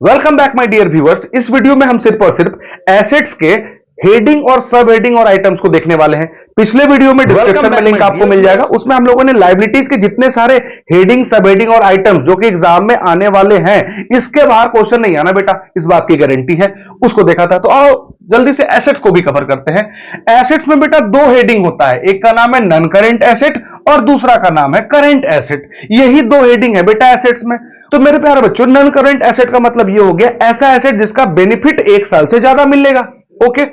Welcome back my dear viewers. इस video में हम सिर्फ और सिर्फ एसेट्स के हेडिंग और सब हेडिंग और आइटम्स को देखने वाले हैं। पिछले वीडियो में डिस्क्रिप्शन में लिंक आपको मिल जाएगा, उसमें हम लोगों ने लायबिलिटीज के जितने सारे हेडिंग, सब हेडिंग और आइटम्स जो कि एग्जाम में आने वाले हैं, इसके बाहर क्वेश्चन नहीं आना बेटा, इस बात की गारंटी है, उसको देखा था। तो आओ जल्दी से एसेट्स को भी कवर करते हैं। एसेट्स में बेटा दो हेडिंग होता है, एक का नाम है नॉन करेंट एसेट और दूसरा का नाम है करेंट एसेट। यही दो हेडिंग है बेटा एसेट्स में। तो मेरे प्यारे बच्चों, नॉन करंट एसेट का मतलब ये हो गया ऐसा एसेट जिसका बेनिफिट 1 साल से ज्यादा मिलेगा। ओके,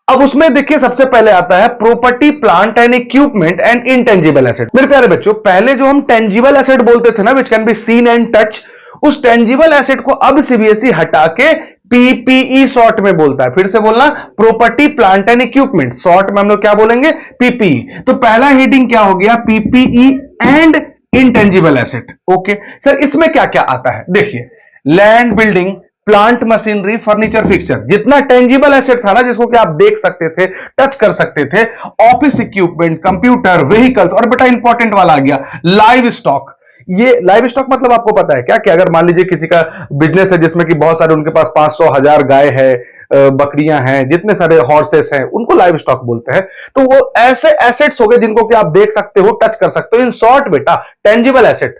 अब उसमें देखिए सबसे पहले आता है property, plant and equipment and intangible asset. मेरे प्यारे बच्चों, पहले जो हम टेंजिबल एसेट बोलते थे ना, which can be seen and touch, उस टेंजिबल एसेट को अब सीबीएसई हटा के पीपीई शॉर्ट में बोलता है। फिर से बोलना, property, plant and equipment, short में हम लोग क्या बोलेंगे, पीपीई। तो पहला हेडिंग क्या हो गया, PPE and intangible asset. Okay sir, इसमें क्या क्या आता है देखिए, land, building, plant, machinery, furniture, fixture, जितना टेंजिबल एसेट था ना जिसको कि आप देख सकते थे, टच कर सकते थे, ऑफिस इक्विपमेंट, कंप्यूटर, व्हीकल्स, और बेटा इंपॉर्टेंट वाला आ गया लाइव स्टॉक। ये लाइव स्टॉक मतलब आपको पता है क्या, कि अगर मान लीजिए किसी का बिजनेस है जिसमें कि बहुत सारे उनके पास 500,000 गाय है, बकरियां हैं, जितने सारे हॉर्सेस हैं, उनको लाइव स्टॉक बोलते हैं। तो वो ऐसे एसेट्स हो गए जिनको कि आप देख सकते हो, टच कर सकते हो। इन शॉर्ट बेटा टेंजिबल एसेट,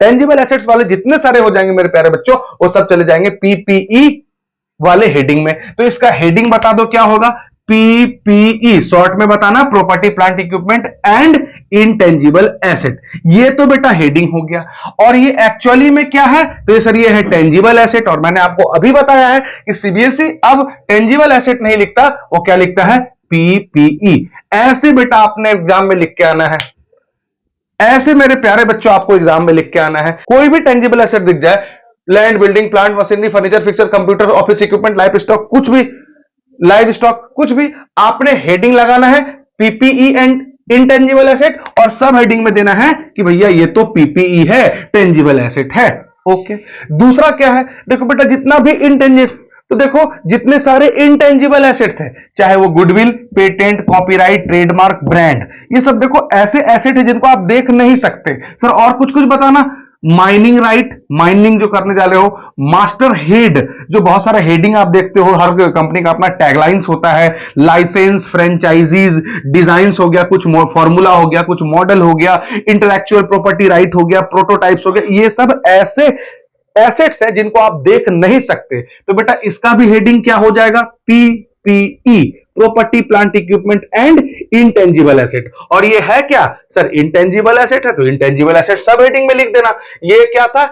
टेंजिबल एसेट्स वाले जितने सारे हो जाएंगे मेरे प्यारे बच्चों, वो सब चले जाएंगे पीपीई वाले हेडिंग में। तो इसका हेडिंग बता दो क्या होगा, पीपीई, शॉर्ट में बताना, property, plant, equipment and intangible asset. ये तो बेटा हेडिंग हो गया। और ये एक्चुअली में क्या है, तो ये सर ये है टेंजिबल एसेट। और मैंने आपको अभी बताया है कि सीबीएसई अब टेंजिबल एसेट नहीं लिखता, वो क्या लिखता है, पीपीई। ऐसे बेटा आपने एग्जाम में लिख के आना है, ऐसे मेरे प्यारे बच्चों आपको एग्जाम में लिख के आना है। कोई भी टेंजिबल एसेट दिख जाए, land, building, plant, machinery, furniture, fixture, computer, office equipment, life stock, कुछ भी, लाइव स्टॉक, कुछ भी, आपने हेडिंग लगाना है पीपीई एंड इंटेंजिबल एसेट, और सब हेडिंग में देना है कि भैया ये तो पीपीई है, टेंजिबल एसेट है। ओके, दूसरा क्या है, देखो बेटा जितना भी इंटेंजिबल, तो देखो जितने सारे इंटेंजिबल एसेट थे, चाहे वो goodwill, patent, copyright, trademark, brand, ये सब देखो ऐसे एसेट है जिनको आप देख नहीं सकते। सर और कुछ कुछ बताना, माइनिंग राइट, माइनिंग जो करने जा रहे हो, मास्टर हेड, जो बहुत सारा हेडिंग आप देखते हो, हर कंपनी का अपना टैगलाइंस होता है, लाइसेंस, फ्रेंचाइजीज, डिजाइंस हो गया, कुछ फॉर्मूला हो गया, कुछ मॉडल हो गया, इंटेलेक्चुअल प्रॉपर्टी राइट हो गया, प्रोटोटाइप्स हो गया, ये सब ऐसे एसेट्स है जिनको आप देख नहीं सकते। तो बेटा इसका भी हेडिंग क्या हो जाएगा, PPE, property, plant, equipment and intangible asset. और ये है क्या सर, इंटेंजिबल एसेट है, तो इंटेंजिबल एसेट सब हेडिंग में लिख देना। ये क्या था,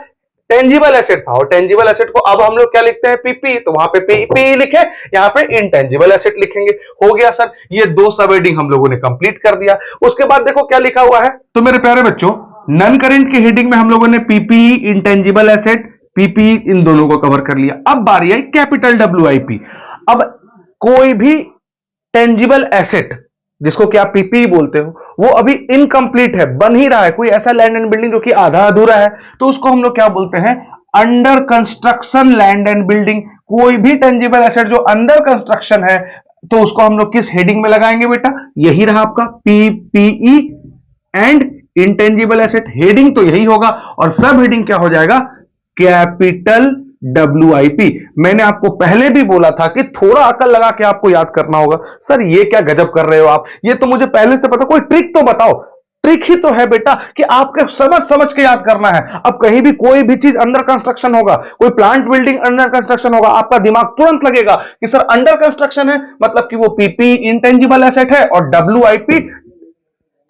टेंजिबल एसेट था, और टेंजिबल एसेट को अब हम लोग क्या लिखते हैं, पीपी, तो वहां पे पीपी लिखे, यहां पे इंटेंजिबल एसेट लिखेंगे। हो गया सर, ये दो सब हेडिंग हम लोगों ने कंप्लीट कर दिया। उसके बाद देखो क्या लिखा हुआ है, तो मेरे प्यारे बच्चों नॉन करेंट के हेडिंग में हम लोगों ने पीपीई, इंटेंजिबल एसेट, पीपी, इन दोनों को कवर कर लिया। अब बारी आई कैपिटल डब्ल्यूआईपी। अब कोई भी टेंजिबल एसेट जिसको कि आप पीपी बोलते हो, वो अभी इनकम्प्लीट है, बन ही रहा है, कोई ऐसा लैंड एंड बिल्डिंग जो कि आधा अधूरा है, तो उसको हम लोग क्या बोलते हैं, under construction land and building. कोई भी टेंजिबल एसेट जो अंडर कंस्ट्रक्शन है, तो उसको हम लोग किस हेडिंग में लगाएंगे बेटा, यही रहा आपका PPE and intangible asset. Heading तो यही होगा, और सब हेडिंग क्या हो जाएगा, कैपिटल डब्ल्यूआईपी। मैंने आपको पहले भी बोला था कि थोड़ा अकल लगा के आपको याद करना होगा। सर ये क्या गजब कर रहे हो आप, ये तो मुझे पहले से पता, कोई ट्रिक तो बताओ। ट्रिक ही तो है बेटा कि आपके समझ समझ के याद करना है। अब कहीं भी कोई भी चीज अंडर कंस्ट्रक्शन होगा, कोई प्लांट बिल्डिंग अंडर कंस्ट्रक्शन होगा, आपका दिमाग तुरंत लगेगा कि सर अंडर कंस्ट्रक्शन है, मतलब कि वो पीपी इंटेंजिबल एसेट है, और डब्ल्यूआईपी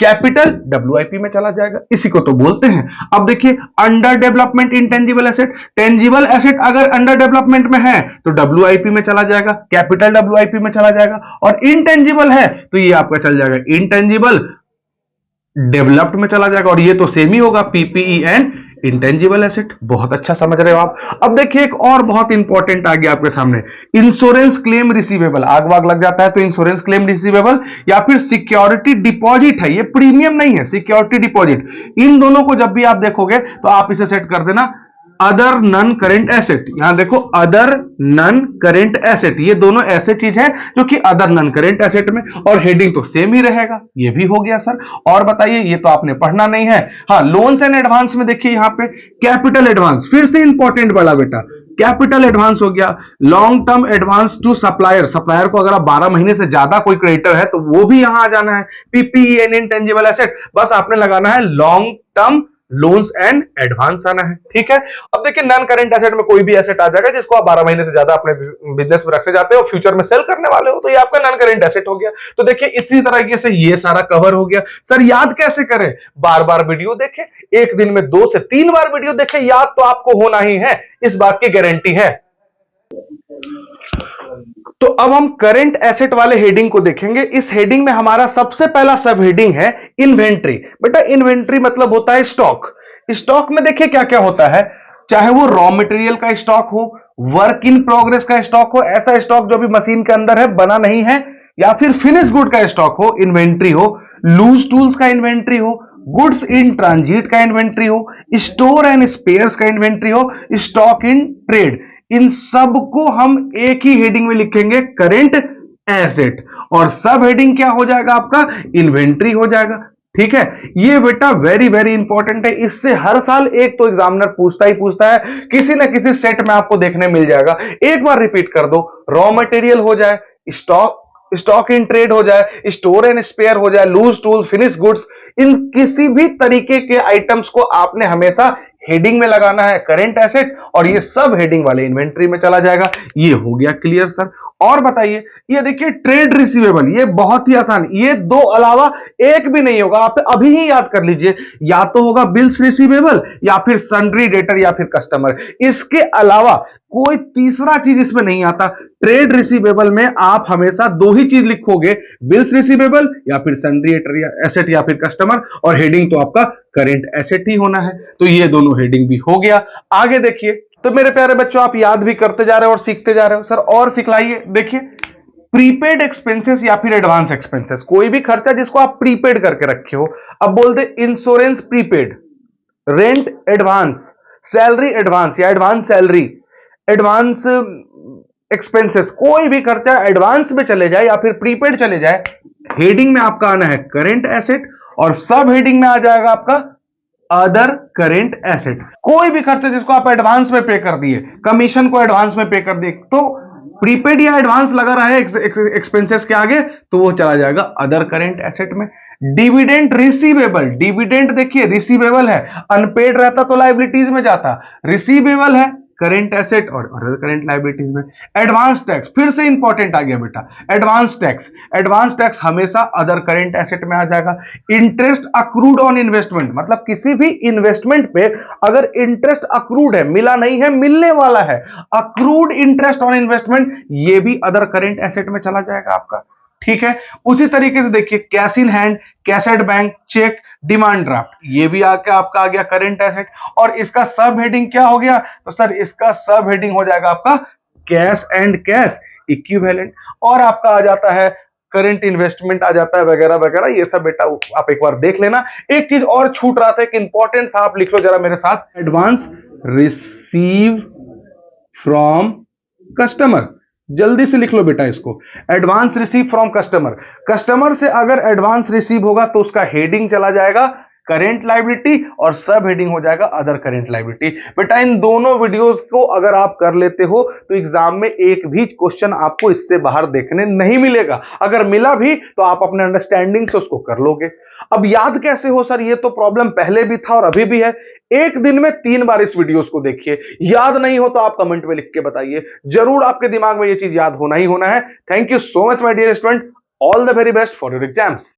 कैपिटल डब्ल्यूआईपी में चला जाएगा, इसी को तो बोलते हैं। अब देखिए under development intangible asset, tangible asset अगर अंडर डेवलपमेंट में है तो डब्ल्यूआईपी में चला जाएगा, कैपिटल डब्ल्यूआईपी में चला जाएगा, और इंटेंजिबल है तो ये आपका चल जाएगा इंटेंजिबल डेवलप्ड में चला जाएगा, और ये तो सेम ही होगा, पीपीई एंड इंटेंजिबल एसेट। बहुत अच्छा समझ रहे हो आप। अब देखिए एक और बहुत इंपॉर्टेंट आ गया आपके सामने, इंश्योरेंस क्लेम रिसीवेबल। आग वाग लग जाता है तो इंश्योरेंस क्लेम रिसीवेबल, या फिर सिक्योरिटी डिपॉजिट है, ये प्रीमियम नहीं है, सिक्योरिटी डिपॉजिट। इन दोनों को जब भी आप देखोगे तो आप इसे सेट कर देना अदर नॉन करेंट एसेट। यहां देखो अदर नॉन करेंट एसेट, ये दोनों ऐसे चीज है जो कि अदर नॉन करेंट एसेट में, और हेडिंग तो सेम ही रहेगा। ये भी हो गया सर। और बताइए, ये तो आपने पढ़ना नहीं है। हाँ, लोन्स एंड एडवांस में देखिए यहां पे कैपिटल एडवांस, फिर से इंपॉर्टेंट बड़ा बेटा, कैपिटल एडवांस हो गया, long term advance to supplier, supplier को अगर आप 12 महीने से ज्यादा कोई क्रेडिटर है तो वो भी यहां आ जाना है। पीपीई एंड इंटेंजिबल एसेट, बस आपने लगाना है long term loans and advance आना है, ठीक है। अब देखिए नॉन करेंट एसेट में कोई भी एसेट आ जाएगा जिसको आप 12 महीने से ज्यादा अपने बिजनेस में रखने जाते हो, फ्यूचर में सेल करने वाले हो, तो ये आपका नॉन करेंट एसेट हो गया। तो देखिए इसी तरीके से ये सारा कवर हो गया। सर याद कैसे करें? बार बार वीडियो देखें, एक दिन में 2 से 3 बार वीडियो देखें, याद तो आपको होना ही है, इस बात की गारंटी है। तो अब हम करंट एसेट वाले हेडिंग को देखेंगे। इस हेडिंग में हमारा सबसे पहला सब हेडिंग है इन्वेंट्री। बेटा इन्वेंट्री मतलब होता है स्टॉक। स्टॉक में देखिए क्या क्या होता है, चाहे वो रॉ मटेरियल का स्टॉक हो, वर्क इन प्रोग्रेस का स्टॉक हो, ऐसा स्टॉक जो भी मशीन के अंदर है बना नहीं है, या फिर फिनिश गुड का स्टॉक हो, इन्वेंट्री हो, लूज टूल्स का इन्वेंट्री हो, गुड्स इन ट्रांजिट का इन्वेंट्री हो, स्टोर एंड स्पेयर्स का इन्वेंट्री हो, स्टॉक इन ट्रेड, इन सब को हम एक ही हेडिंग में लिखेंगे करेंट एसेट, और सब हेडिंग क्या हो जाएगा आपका? इन्वेंट्री हो जाएगा, ठीक है। ये बेटा वेरी वेरी इंपॉर्टेंट है, इससे हर साल एक तो एग्जामिनर पूछता ही पूछता है, किसी ना किसी सेट में आपको देखने मिल जाएगा। एक बार रिपीट कर दो, रॉ मटेरियल हो जाए, स्टॉक इन ट्रेड हो जाए, स्टोर एंड स्पेयर हो जाए, लूज टूल, फिनिश गुड्स, इन किसी भी तरीके के आइटम्स को आपने हमेशा हेडिंग में लगाना है करेंट एसेट, और ये सब हेडिंग वाले इन्वेंट्री में चला जाएगा। ये हो गया क्लियर सर। और बताइए, ये देखिए ट्रेड रिसीवेबल, ये बहुत ही आसान, ये दो अलावा एक भी नहीं होगा, आप अभी ही याद कर लीजिए, या तो होगा बिल्स रिसीवेबल या फिर सन्ड्री डेटर या फिर कस्टमर, इसके अलावा कोई तीसरा चीज इसमें नहीं आता। ट्रेड रिसीवेबल में आप हमेशा दो ही चीज लिखोगे, बिल्स रिसीवेबल या फिर सन्ड्री एसेट या फिर कस्टमर, और हेडिंग तो आपका करेंट एसेट ही होना है। तो ये दोनों हेडिंग भी हो गया। आगे देखिए, तो मेरे प्यारे बच्चों आप याद भी करते जा रहे हो और सीखते जा रहे हो। सर और सिखलाइए। देखिए प्रीपेड एक्सपेंसेस या फिर एडवांस एक्सपेंसेस, कोई भी खर्चा जिसको आप प्रीपेड करके रखे हो। अब बोलते insurance prepaid, rent advance, salary advance या एडवांस सैलरी, एडवांस एक्सपेंसेस, कोई भी खर्चा एडवांस में चले जाए या फिर प्रीपेड चले जाए, हेडिंग में आपका आना है करेंट एसेट, और सब हेडिंग में आ जाएगा आपका अदर करेंट एसेट। कोई भी खर्चा जिसको आप एडवांस में पे कर दिए, कमीशन को एडवांस में पे कर दिए, तो प्रीपेड या एडवांस लगा रहा है एक्सपेंसेस के आगे, तो वो चला जाएगा अदर करेंट एसेट में। डिविडेंड रिसीवेबल, डिविडेंड देखिए रिसीवेबल है, अनपेड रहता तो लाइबिलिटीज में जाता, रिसीवेबल है करेंट एसेट और अदर करेंट लाइबिलिटीज में। एडवांस टैक्स, फिर से इंपॉर्टेंट आ गया बेटा, एडवांस टैक्स, एडवांस टैक्स हमेशा अदर करेंट एसेट में आ जाएगा। इंटरेस्ट अक्रूड ऑन इन्वेस्टमेंट, मतलब किसी भी इन्वेस्टमेंट पे अगर इंटरेस्ट अक्रूड है, मिला नहीं है, मिलने वाला है, अक्रूड इंटरेस्ट ऑन इन्वेस्टमेंट, ये भी अदर करेंट एसेट में चला जाएगा आपका, ठीक है। उसी तरीके से देखिए cash in hand, cash at bank, cheque, demand draft, ये भी आके आपका आ गया करंट एसेट। और इसका सब हेडिंग क्या हो गया? तो सर इसका सब हेडिंग हो जाएगा आपका कैश एंड कैश इक्विवेलेंट, और आपका आ जाता है करंट इन्वेस्टमेंट आ जाता है वगैरह वगैरह। ये सब बेटा आप एक बार देख लेना। एक चीज और छूट रहा था, एक इंपॉर्टेंट था, आप लिख लो जरा मेरे साथ, एडवांस रिसीव फ्रॉम कस्टमर, जल्दी से लिख लो बेटा इसको, advance receive from customer. Customer से अगर एडवांस रिसीव होगा तो उसका हेडिंग चला जाएगा करेंट लायबिलिटी, और सब हेडिंग हो जाएगा अदर करेंट लायबिलिटी। बेटा इन दोनों वीडियोस को अगर आप कर लेते हो तो एग्जाम में एक भी क्वेश्चन आपको इससे बाहर देखने नहीं मिलेगा, अगर मिला भी तो आप अपने अंडरस्टैंडिंग से उसको कर लोगे। अब याद कैसे हो सर? ये तो प्रॉब्लम पहले भी था और अभी भी है। एक दिन में 3 बार इस वीडियोस को देखिए। याद नहीं हो तो आप कमेंट में लिख के बताइए, जरूर आपके दिमाग में ये चीज याद होना ही होना है। Thank you so much my dear student, all the very best for your exams.